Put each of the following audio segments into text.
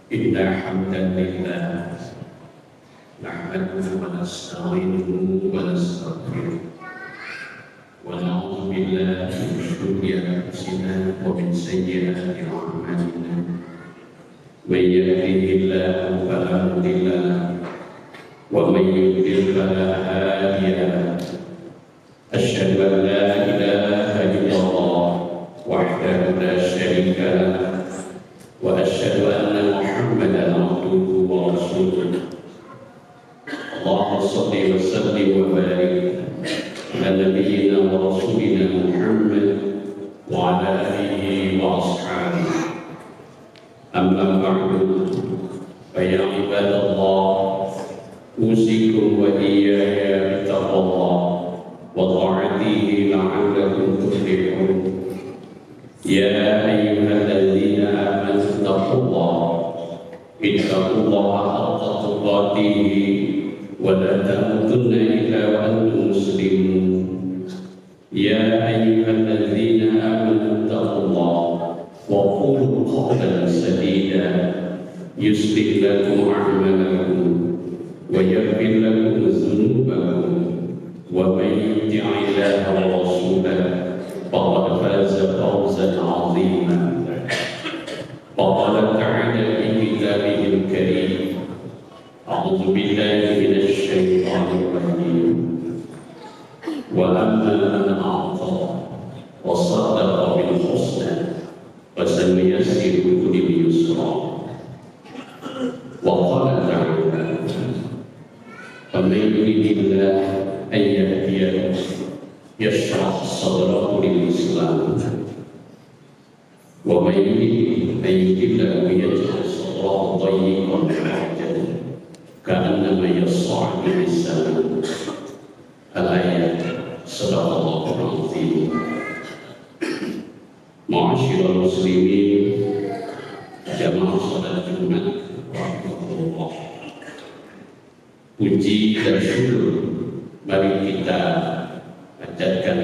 إن الحمد لله نحمده ونستعينه ونستغفره ونعوذ بالله من شرور أنفسنا ومن سيئات أعمالنا من يهده الله فلا مضل له ومن يضلل فلا هادي له أشهد أن لا إله إلا الله وحده لا شريك له وأشهد أن محمدا عبده ورسوله اللهم صل وسلم وبارك على نبينا ورسولنا محمد وعلى آله وأصحابه أما بعد فيا عباد الله أوصيكم وإياي بتقوى الله وطاعته لعلكم تفلحون يا أيها الذين آمنوا اتقوا الله حق تقاته ولا تموتن إلا وأنتم مسلمون يا أيها الذين آمنوا اتقوا الله وقولوا قولا سديدا يصلح لكم أعمالكم ويغفر لكم ذنوبكم ومن يطع الله ورسوله فقد فاز فوزا عظيما وقال تعالى في كتابه الكريم أعوذ بالله من الشيطان الرجيم وأما من أعطى وصدق بالحسنى فسنيسره لليسرى وقال تعالى فمن يريد الله أن يهديه يشرح صدره للإسلام ومن يريد أن يضله يجعل صدره ضيقا حرجا كأنما يصعد في السماء الآية صدق الله العظيم. Ma'asyiral muslimin jamaah salat Jumat rahimahullah. Puji dan syukur mari kita panjatkan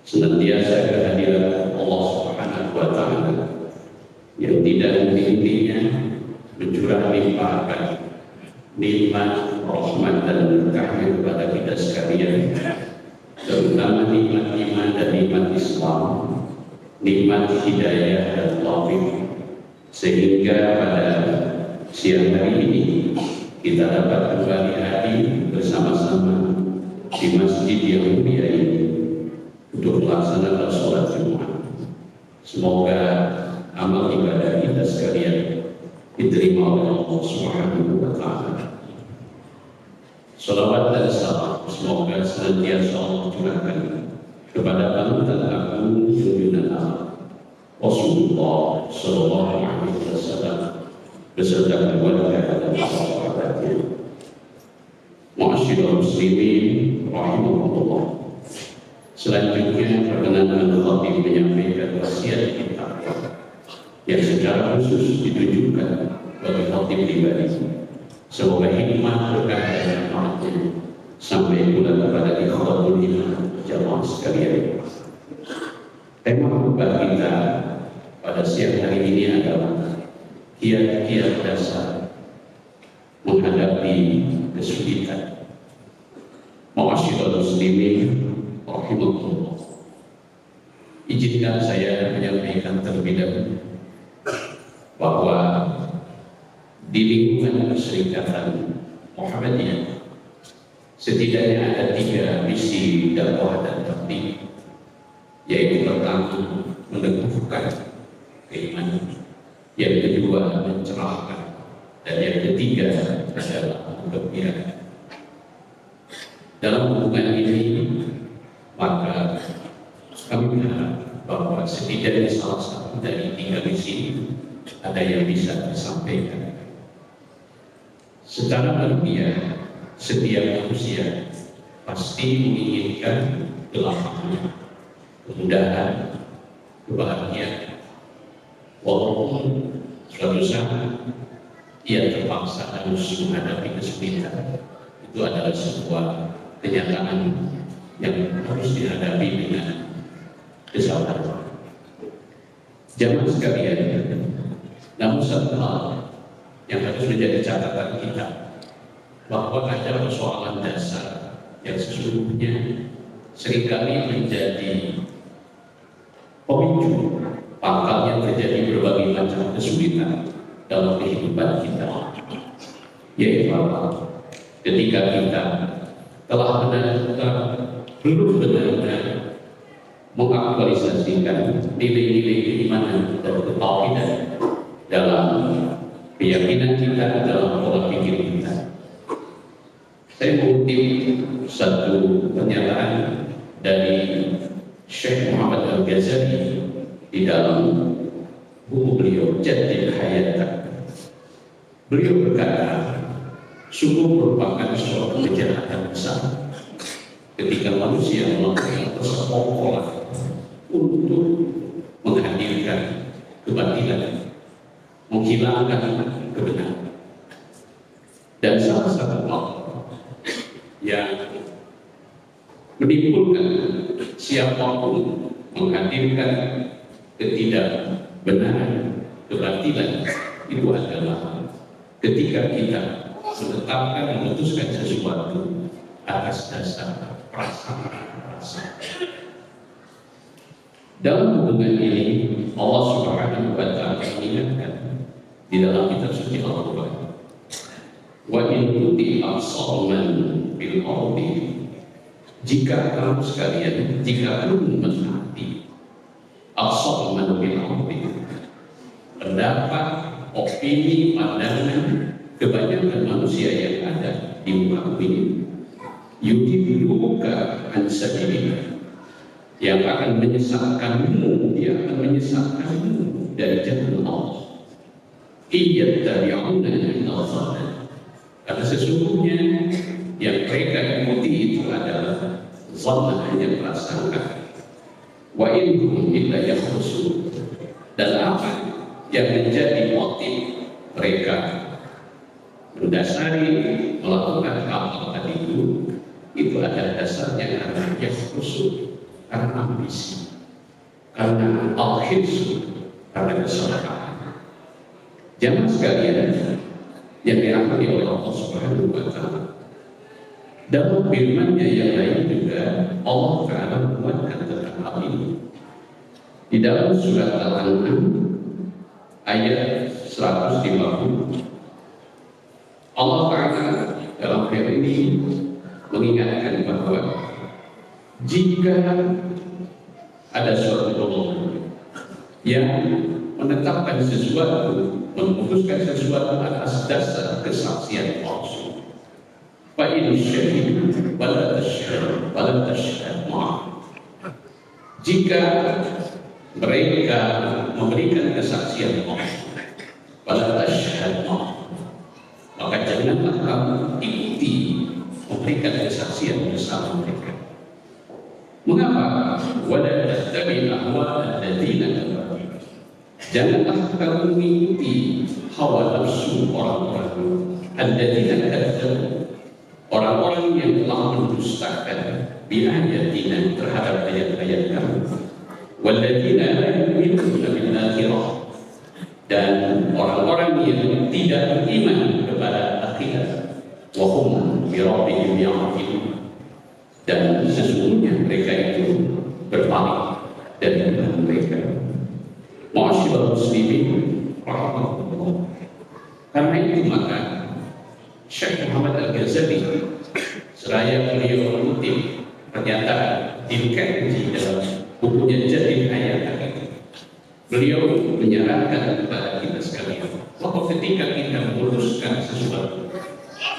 senantiasa kehadiran Allah Subhanahu wa taala yang tidak henti-hentinya mencurah limpahan nikmat, rahmat dan berkahnya kepada kita sekalian, terutama nikmat iman dan nikmat Islam, nikmat hidayah dan taufik, sehingga pada siang hari ini kita dapat kembali hadir bersama-sama di masjid yang mulia ini untuk melaksanakan sholat Jumat. Semoga amal ibadah kita sekalian diterima oleh Allah Subhanahu wa taala. Salawat dan salam semoga senantiasa Allah curahkan kepada panutan agung junjungan Allah Rasulullah sallallahu alaihi wasallam beserta keluarga dan sahabatnya. Ma'asyiral muslimin rahimahullah. Selanjutnya perkenankan khatib menyampaikan wasiat kita yang secara khusus ditujukan bagi khatib pribadi. Semoga hikmah berkah dan rahmatnya sampai pula kepada ikhwatul iman jamaah sekalian. Tema khutbah kita pada siang hari ini adalah kiat-kiat dasar menghadapi kesulitan. Ma'asyiral muslimin rahimahullah. Izinkan saya menyampaikan terlebih dahulu bahwa di lingkungan Perserikatan Muhammadiyah setidaknya ada 3 misi dakwah dan tabligh, yaitu pertama meneguhkan keimanan, yang kedua mencerahkan, dan yang ketiga adalah menggembirakan. Dalam hubungan ini maka kami berharap bahwa setidaknya salah satu dari 3 misi ini ada yang bisa disampaikan. Secara harfiah, setiap manusia pasti menginginkan kelapangan, kemudahan, kebahagiaan. Walaupun suatu saat ia terpaksa harus menghadapi kesulitan, itu adalah sebuah kenyataan yang harus dihadapi dengan kesabaran. Jamaah sekalian, namun satu hal yang harus menjadi catatan kita, bahwa ada persoalan dasar yang sesungguhnya seringkali menjadi pemicu pangkalnya terjadi berbagai macam kesulitan dalam kehidupan kita, yaitu apa? Ketika kita telah belum benar-benar mengaktualisasikan nilai-nilai keimanan dan ketauhidan dalam keyakinan kita, dalam pola pikir kita. Saya mengutip satu pernyataan dari Syekh Muhammad Al-Ghazali di dalam buku beliau Jadid Hayat. Beliau berkata, sungguh merupakan suatu kejahatan besar ketika manusia melakukan persekongkolan untuk menghadirkan kebatilan, menghilangkan kebenaran. Dan salah satu hal yang menimbulkan siapapun menghadirkan ketidakbenaran, kebatilan, itu adalah ketika kita menetapkan, memutuskan sesuatu atas dasar perasaan. Dalam hubungan ini, Allah Subhanahu wa Ta'ala mengingatkan di dalam kitab suci Al-Quran, wa in tuti absar man bil ardi, jika kamu sekalian, jika kamu menaati absar man bil ardi, pendapat, opini, pandangan kebanyakan manusia yang ada di muka bumi, yudhibuka an sabilillah, yang akan menyesatkanmu, dia akan menyesatkanmu dari jalan Allah. Iyattabi'una illa dhanna, karena sesungguhnya yang mereka ikuti itu adalah dhanna, hanya prasangka. Wa innahum illa yakhrusun, dan apa yang menjadi motif mereka mendasari melakukan hal tadi itu adalah dasarnya karena yakhrusun, karena ambisi, karena al-khirsu, karena kesalahan. Jamaah sekalian yang dirahmati oleh Allah Subhanahu wa Ta'ala, dalam firman-Nya yang lain juga Allah Ta'ala menguatkan tentang hal ini. Di dalam surat Al-An'am ayat 150, Allah Ta'ala dalam ayat ini mengingatkan bahwa jika ada suatu golongan yang menetapkan sesuatu, memutuskan sesuatu atas dasar kesaksian palsu, fa in syahidu wala tashhad ma'ah, jika mereka memberikan kesaksian palsu, wala tashhad ma'ah, maka janganlah kamu ikuti memberikan kesaksian bersama mereka. Mengapa? Wala tattabi' ahwa alladziina kafaru, janganlah kamu mengikuti hawa nafsu orang-orang alladziina kafaru, orang-orang yang telah mendustakan bi ayatina, terhadap ayat-ayat kami, walladziina la yu'minuuna bil akhirah, dan orang-orang yang tidak beriman kepada akhirat, wa hum bi rabbihim ya'dilun, dan sesungguhnya mereka itu berpaling dari iman mereka. Ma'asyiral muslimin rahimahullah. Karena itu maka Syekh Muhammad Al-Ghazali, seraya beliau mengutip pernyataan Al-Kanji dalam bukunya Jadid Hayat, beliau menyarankan kepada kita sekalian bahwa ketika kita memutuskan sesuatu,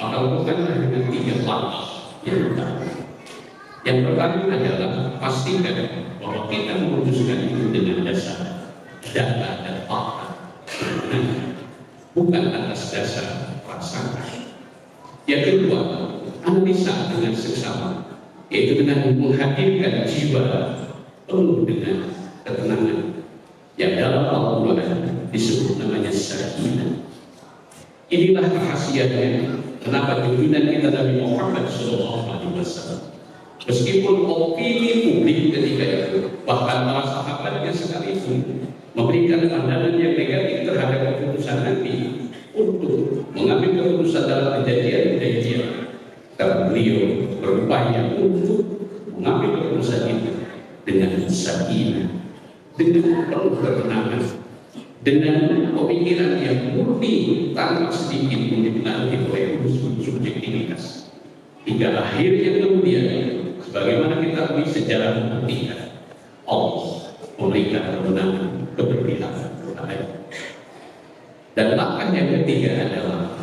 maka lakukanlah dengan 3 langkah yang utama. Yang pertama adalah pastikan bahwa kita memutuskan itu dengan dasar data dan fakta, bukan atas dasar prasangka. Yang kedua, analisa dengan seksama, yaitu dengan menghadirkan jiwa penuh dengan ketenangan, yang dalam Al-Quran disebut namanya sakinah. Inilah rahasianya kenapa junjungan kita Nabi Muhammad SAW, meskipun opini publik ketika itu, bahkan para sahabatnya sekalipun, memberikan pandangan yang negatif terhadap keputusan Nabi untuk beliau berupaya untuk mengambil keputusan itu dengan sakinah, dengan penuh ketenangan, dengan pemikiran yang murni tanpa sedikit dipengaruhi oleh unsur subjektivitas. Hingga akhirnya kemudian, sebagaimana kita tahu sejarah membuktikan, Allah memberikan kemenangan keberpihakan kepada. Dan langkah yang ketiga adalah,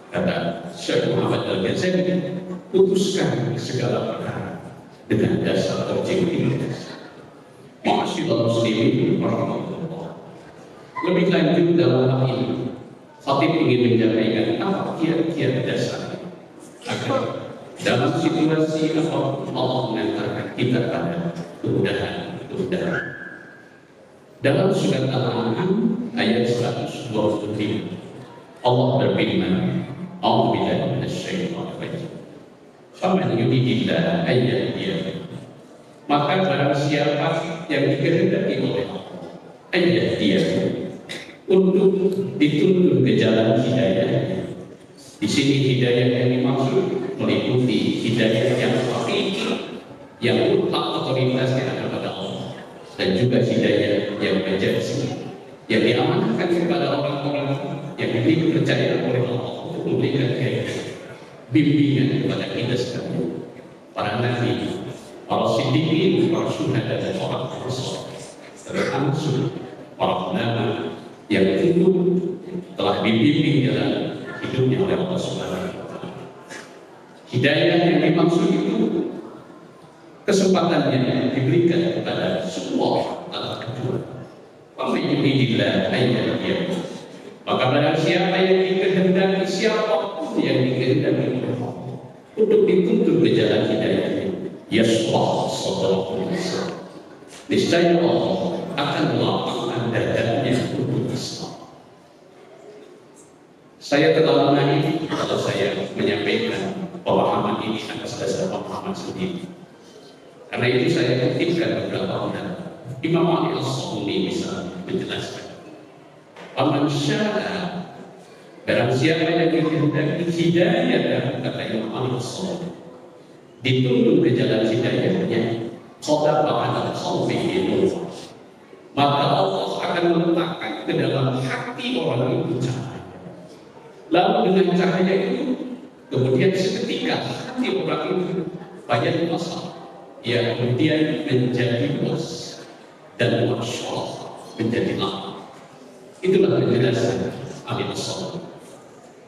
kata Syekh Muhammad Al-Ghazali, putuskan segala perkara dengan dasar objektivitas. Ma'asyiral muslimin warahmatullah. Lebih lanjut dalam hal ini, khatib ingin menyampaikan apa kiat-kiat dasar agar dalam situasi apapun Allah mengantarkan kita pada kemudahan. Dalam surat Al-An'am ayat 125, Allah berfirman, "A'udzubillahi minasyaitonir rajim. Faman yuridillahu an yahdiyahu." Maka barang siapa yang dikehendaki oleh Allah, an yahdiyahu, untuk dituntun ke jalan hidayah. Di sini hidayah yang dimaksud meliputi hidayah yang hakiki, yang mutlak otoritasnya ada pada Allah, dan juga hidayah yang majazi, yang diamanahkan kepada orang-orang yang diberi kepercayaan oleh Allah untuk memberikan bimbingan kepada kita sekalian, para nabi, para siddiqin, para syuhada, dan orang-orang saleh, termasuk para ulama yang tentu telah dibimbing dalam hidupnya oleh Allah Subhanahu wa Ta'ala. Hidayah yang dimaksud itu kesempatannya diberikan kepada semua orang tanpa kecuali. Faman yuridillahu an yahdiyahu, maka barang siapa yang dikehendaki, siapapun yang dikehendaki oleh Allah untuk dituntun ke jalan hidayah, yashrah sadrahu lil-Islam, niscaya Allah akan melapangkan dadanya untuk Islam. Saya terlalu naif kalau saya menyampaikan pemahaman ini atas dasar pemahaman sendiri. Karena itu saya kutipkan beberapa orang. Imam Ali As-Suni misalnya menjelaskan, "Faman syaa", barang siapa yang dikehendaki hidayah, kata Imam Ali As-Suni, dituntun ke jalan hidayahnya, qadara 'ala qalbihi nur, maka Allah akan meletakkan ke dalam hati orang itu cahaya. Lalu dengan cahaya itu, kemudian seketika hati orang itu banyak masalah, ia kemudian menjadi luas dan masyarakat menjadi lama. Itulah penjelasan Ali As-Sani.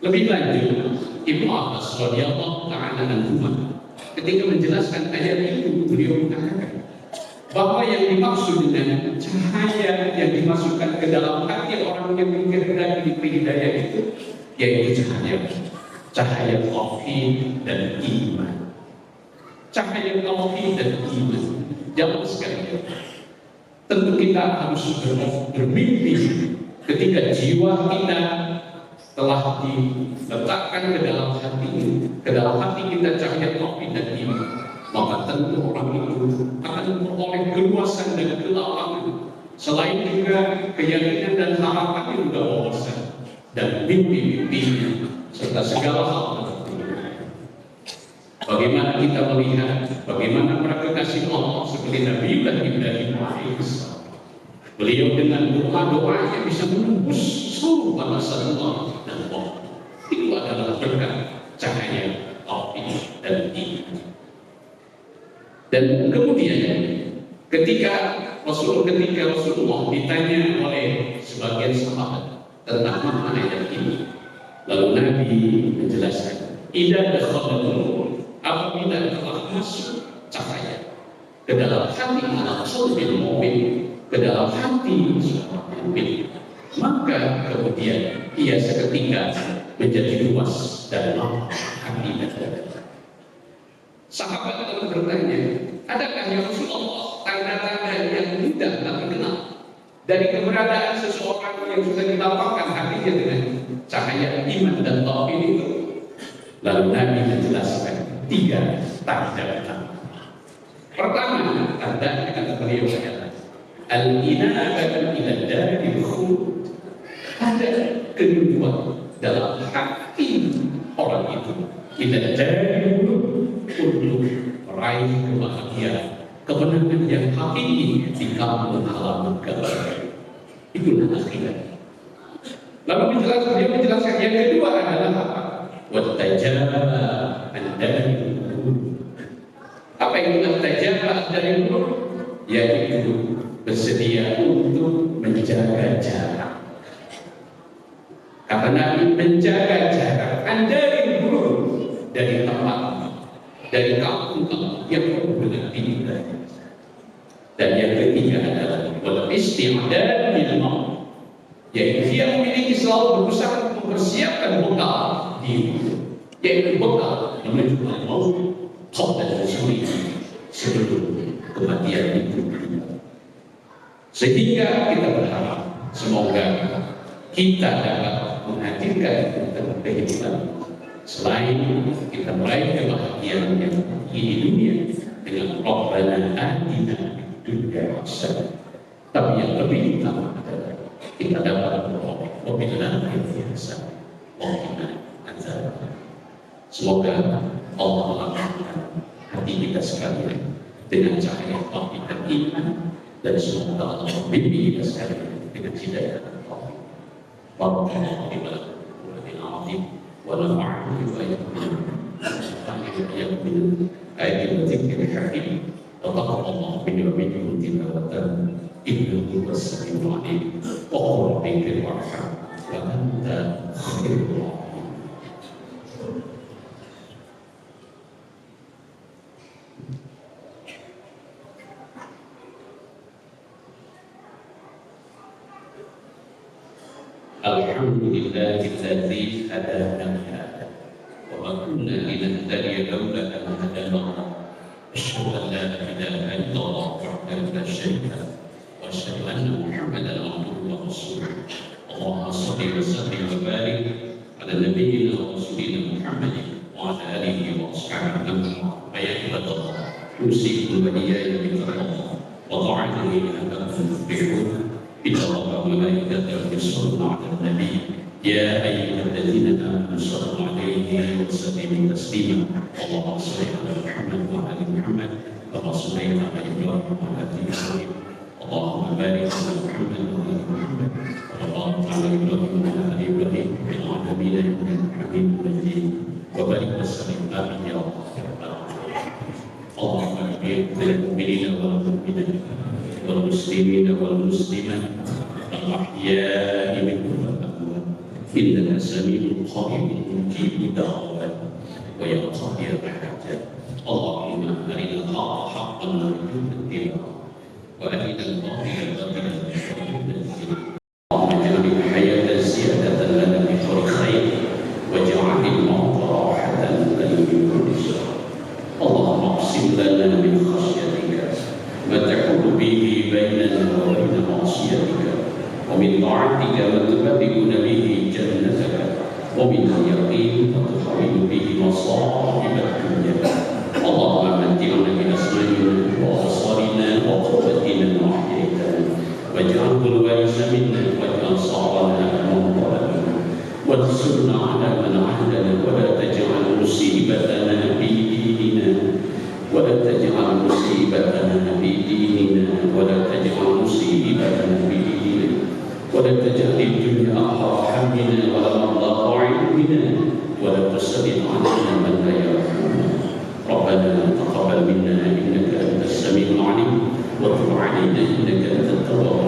Lebih lanjut, Ibnu Abbas radhiyallahu ta'ala anhu ketika menjelaskan ayat itu, beliau mengatakan bahwa yang dimaksud dengan cahaya yang dimasukkan ke dalam hati orang yang dikehendaki diberi hidayah itu, yaitu cahaya tauhid dan iman. Cahaya tauhid dan iman. Jamaah sekalian, tentu kita harus bermimpi ketika jiwa kita telah diletakkan ke dalam hati kita cahaya tauhid dan iman, maka tentu orang itu akan memperoleh keluasan dan kelapangan, selain juga keyakinan dan harapannya juga wawasan dan mimpi-mimpinya serta segala hal. Bagaimana kita melihat bagaimana para kekasih Allah seperti Nabi Ibrahim alaihissalam, beliau dengan doa-doanya bisa menembus seluruh balasan Allah dan Allah. Itu adalah berkat cahaya tauhid dan iman. Dan kemudian ketika Rasulullah ditanya oleh sebagian sahabat tentang makna ayat ini, lalu Nabi menjelaskan, "Idza dakhala nur", apabila telah masuk cahaya ke dalam hati ala qalbil mu'min, ke dalam hati seorang mukmin, maka kemudian ia seketika menjadi luas dan lapang hati dan dada. Sahabat lalu bertanya, adakah ya Rasulullah tanda-tanda yang mudah kami kenal dari keberadaan seseorang yang sudah dilapangkan hatinya dengan cahaya iman dan tauhid itu? Lalu Nabi menjelaskan 3 tanda. Pertama, tanda kata beliau adalah al-inabatu ila daril khuld. Ada kedudukan dalam hati orang itu ila daril khuld, meraih kebahagiaan, kemenangan yang hakiki di kampung halaman kalian. Itulah akhirat. Lalu dia menjelaskan yang kedua adalah apa? Wattajaba an-dari. Apa itu wattajaba an-dari? Yaitu bersedia untuk menjaga jarak. Kata Nabi, menjaga jarak dari dulu, dari tempat, dari kampung yang penuh dengan pilihan. Dan yang ketiga adalah wal isti'dad bil maut, yaitu dia memiliki selalu berusaha untuk mempersiapkan bekal diri, yaitu bekal menuju maut qabla nuzuli, sebelum kematian itu. Sehingga kita berharap semoga kita dapat menghadirkan dalam kehidupan selain kita meraih kebahagiaan yang di dunia dengan Rabbana atina fid dunya hasanah, tapi yang lebih utama adalah kita dapat beroleh wabil akhirati hasanah wa qina adzabannar. Semoga Allah melapangkan hati kita sekalian dengan cahaya tauhid dan iman, dan semoga Allah membimbing kita sekalian dengan hidayah dan taufik. Barakallahu li wa lakum fil azim wa nafa'ani wa iyyakum min ayatil dzikril hakim. Taqabbalallahu minna wa minkum tilawatan innahu was-sami'ul 'alim. Wa qul rabbil arham wa anta khairul rahimin. Alhamdulillah alladzi hadana lihada wa ma kunna linahtadiya laula an hadana Allah. Asyhadu an la ilaha illallah wahdahu la syarika lahu wa asyhadu anna Muhammadan abduhu wa rasuluh. Allahumma shalli wa sallim wa barik ala nabiyyina wa rasulina Muhammadin wa ala alihi wa ashabihi ya ibadallah. Usikum wa iyaya bittaqwa wa ta'atihi la'allakum tuflihun. إن الله وملائكته يصلون على النبي يا أيها الذين آمنوا صلوا عليه وسلموا تسليما. اللهم صل على محمد وعلى آل محمد كما صليت على إبراهيم وعلى آل إبراهيم. اللهم بارك على محمد وعلى آل محمد كما باركت على إبراهيم وعلى آل إبراهيم في العالمين إنك حميد مجيد. وبارك وسلم آمين يا رب العالمين. اللهم بارك للمؤمنين والمؤمنات والمسلمين والمسلمات الأحياء منهم والأموات إنك سميع قريب مجيب الدعوات ويقضي الحاجات. اللهم أرنا الحق حقا وارزقنا اتباعه وأرنا الباطل باطلا وارزقنا اجتنابه. اللهم اجعل الحياة زيادة لنا في كل خير واجعل الموت راحة لنا من كل شر. اللهم اقسم لنا من خشيتك ما تحول به بيننا وبين معصيتك، ومن طاعتك ما تبلغنا به جنتك، ومن اليقين ما تحول به مصائب الدنيا. اللهم متعنا بأسمائنا وأبصارنا وقوتنا ما أحييتنا، واجعله الوارث منا واجعل ثأرنا على من ظلمنا، وانصرنا على من عادانا، ولا تجعل مصيبتنا في ديننا، ولا تجعل مصيبتنا في ديننا، ولا تجعل مصيبتنا في ديننا، ولا تجعل الدنيا أكبر همنا ولا مبلغ علمنا، ولا تسلط علينا من لا يرحمنا. ربنا تقبل منا إنك أنت السميع العليم، وتب علينا إنك أنت التواب